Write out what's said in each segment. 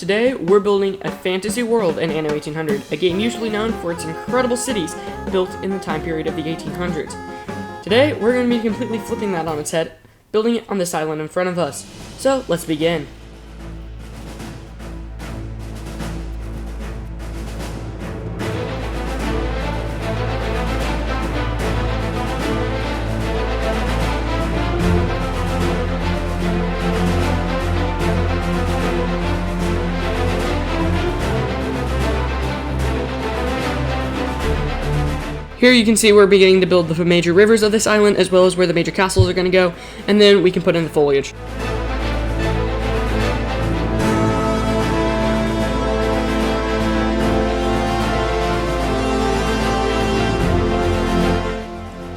Today, we're building a fantasy world in Anno 1800, a game usually known for its incredible cities built in the time period of the 1800s. Today, we're going to be completely flipping that on its head, building it on this island in front of us. So, let's begin. Here you can see we're beginning to build the major rivers of this island, as well as where the major castles are going to go, and then we can put in the foliage.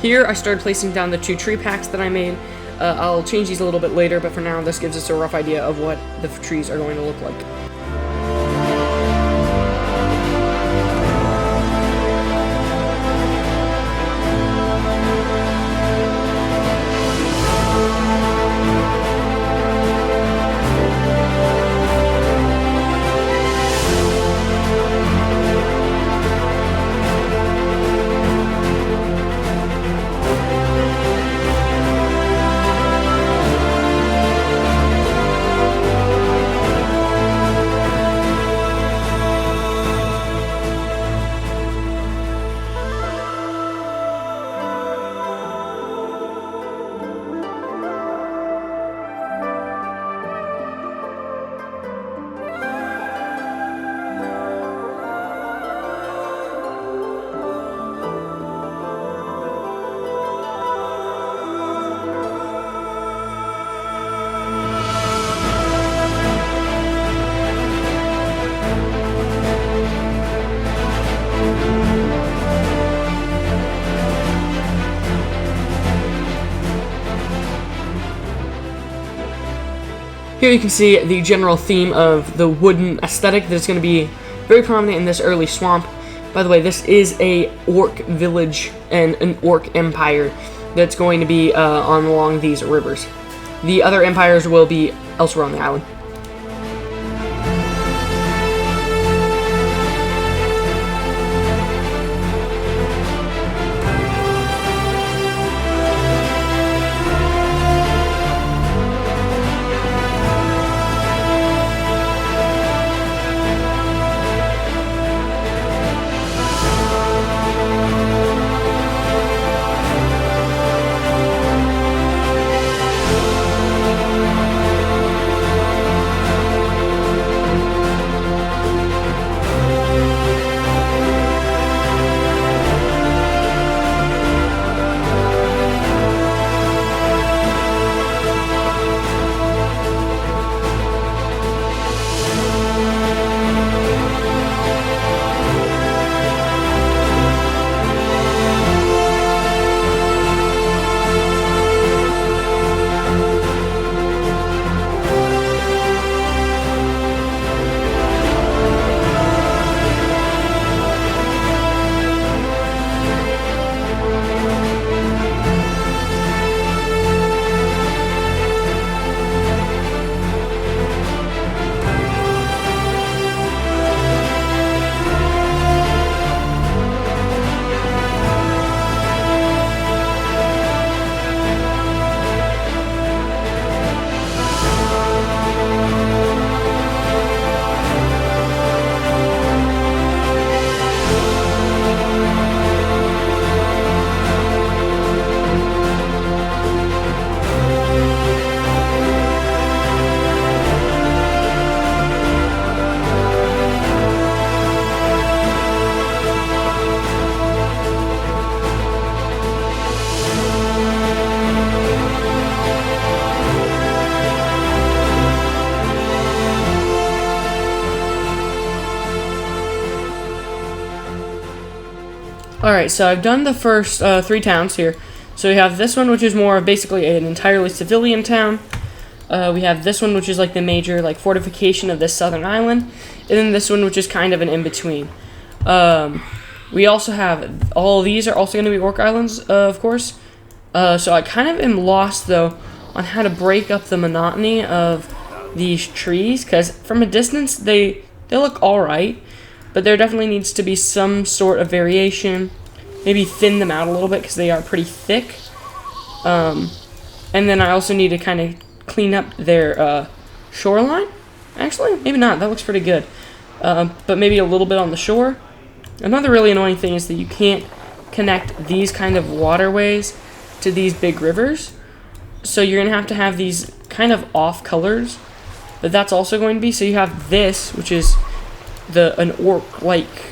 Here I started placing down the 2 tree packs that I made. I'll change these a little bit later, but for now this gives us a rough idea of what the trees are going to look like. Here you can see the general theme of the wooden aesthetic that's going to be very prominent in this early swamp. By the way, this is a orc village and an orc empire that's going to be along these rivers. The other empires will be elsewhere on the island. Alright, so I've done the first 3 towns here. So we have this one, which is more of basically an entirely civilian town. We have this one, which is like the major fortification of this southern island. And then this one, which is kind of an in-between. We also have, all of these are also going to be Orc Islands, of course. So I kind of am lost, though, on how to break up the monotony of these trees, because from a distance they look alright, but there definitely needs to be some sort of variation. Maybe thin them out a little bit because they are pretty thick. And then I also need to kind of clean up their shoreline. Actually, maybe not. That looks pretty good. But maybe a little bit on the shore. Another really annoying thing is that you can't connect these kind of waterways to these big rivers. So you're going to have these kind of off colors. But that's also going to be, so you have this, which is an orc-like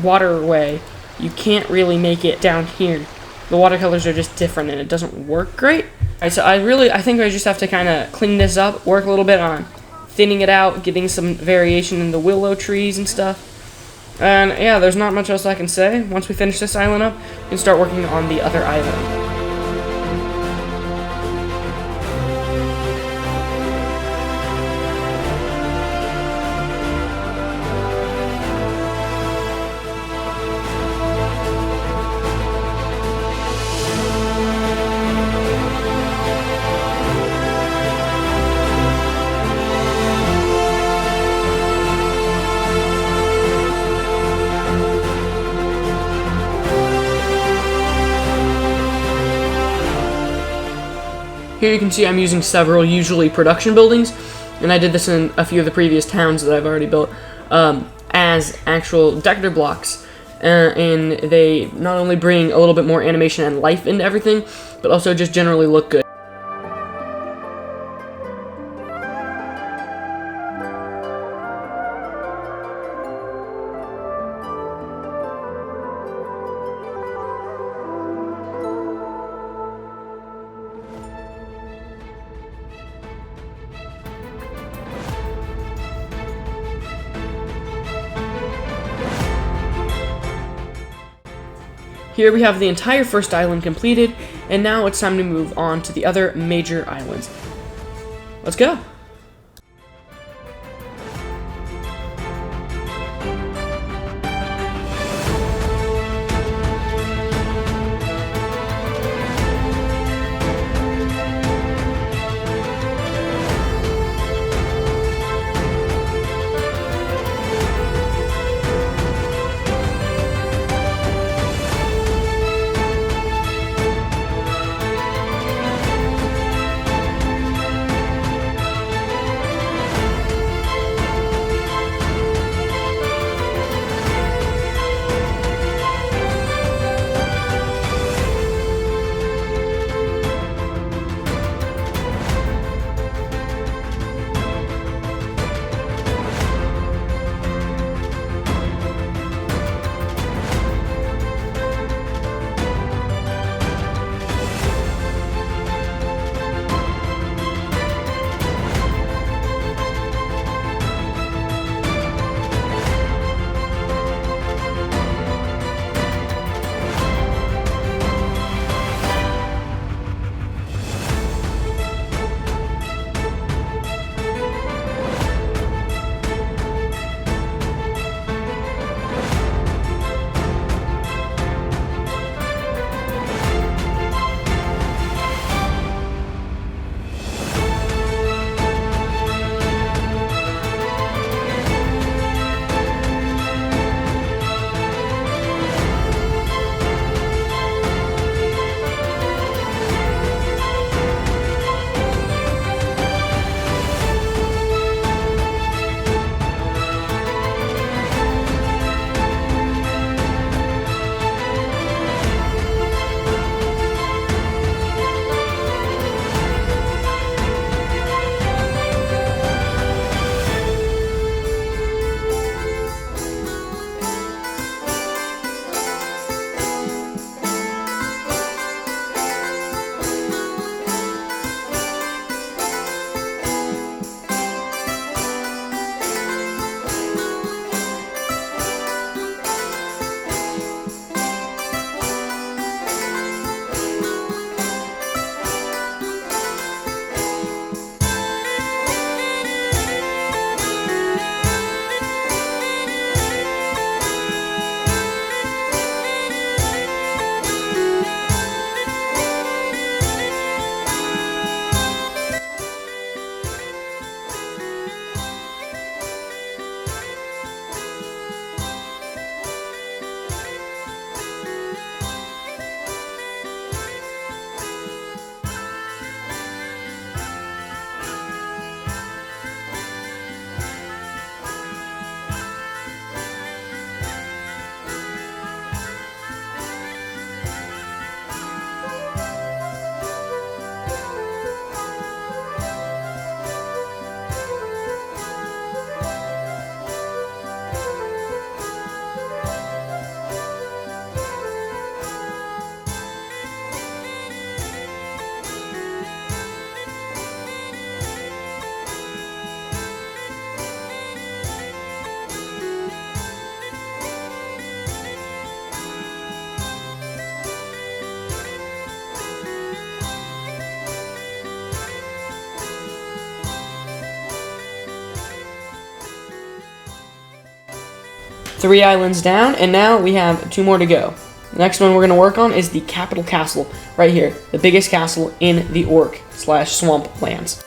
waterway. You can't really make it down here. The watercolors are just different and it doesn't work great. Alright, so I think I just have to kind of clean this up, work a little bit on thinning it out, getting some variation in the willow trees and stuff. And yeah, there's not much else I can say. Once we finish this island up, we can start working on the other island. Here you can see I'm using several usually production buildings, and I did this in a few of the previous towns that I've already built, as actual decorative blocks. And they not only bring a little bit more animation and life into everything, but also just generally look good. Here we have the entire first island completed, and now it's time to move on to the other major islands. Let's go! 3 islands down, and now we have 2 more to go. The next one we're going to work on is the capital castle, right here. The biggest castle in the orc/swamp lands.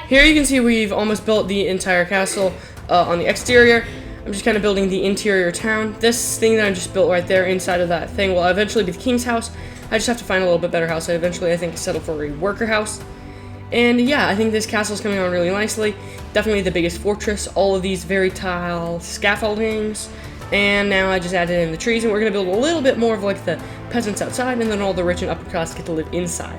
Here you can see we've almost built the entire castle on the exterior. I'm just kind of building the interior town. This thing that I just built right there inside of that thing will eventually be the king's house. I just have to find a little bit better house. I think, settle for a worker house. And yeah, I think this castle is coming on really nicely. Definitely the biggest fortress. All of these very tile scaffoldings. And now I just added in the trees, and we're going to build a little bit more of like the peasants outside, and then all the rich and upper class get to live inside.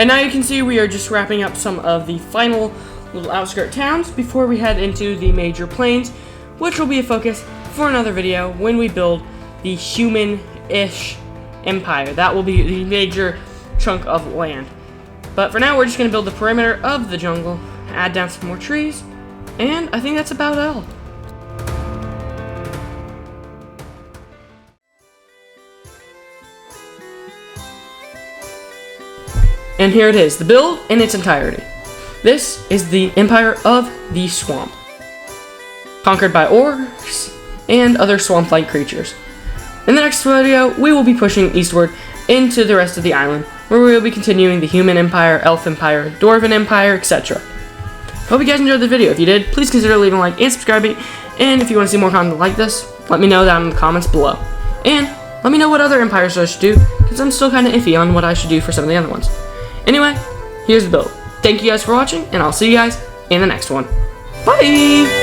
And now you can see we are just wrapping up some of the final little outskirt towns before we head into the major plains, which will be a focus for another video when we build the human-ish empire. That will be the major chunk of land. But for now, we're just going to build the perimeter of the jungle, add down some more trees, and I think that's about all. And here it is, the build in its entirety. This is the Empire of the Swamp, conquered by orcs and other swamp-like creatures. In the next video, we will be pushing eastward into the rest of the island, where we will be continuing the Human Empire, Elf Empire, Dwarven Empire, etc. Hope you guys enjoyed the video. If you did, please consider leaving a like and subscribing, and if you want to see more content like this, let me know down in the comments below. And let me know what other empires I should do, because I'm still kind of iffy on what I should do for some of the other ones. Anyway, here's the build. Thank you guys for watching, and I'll see you guys in the next one. Bye!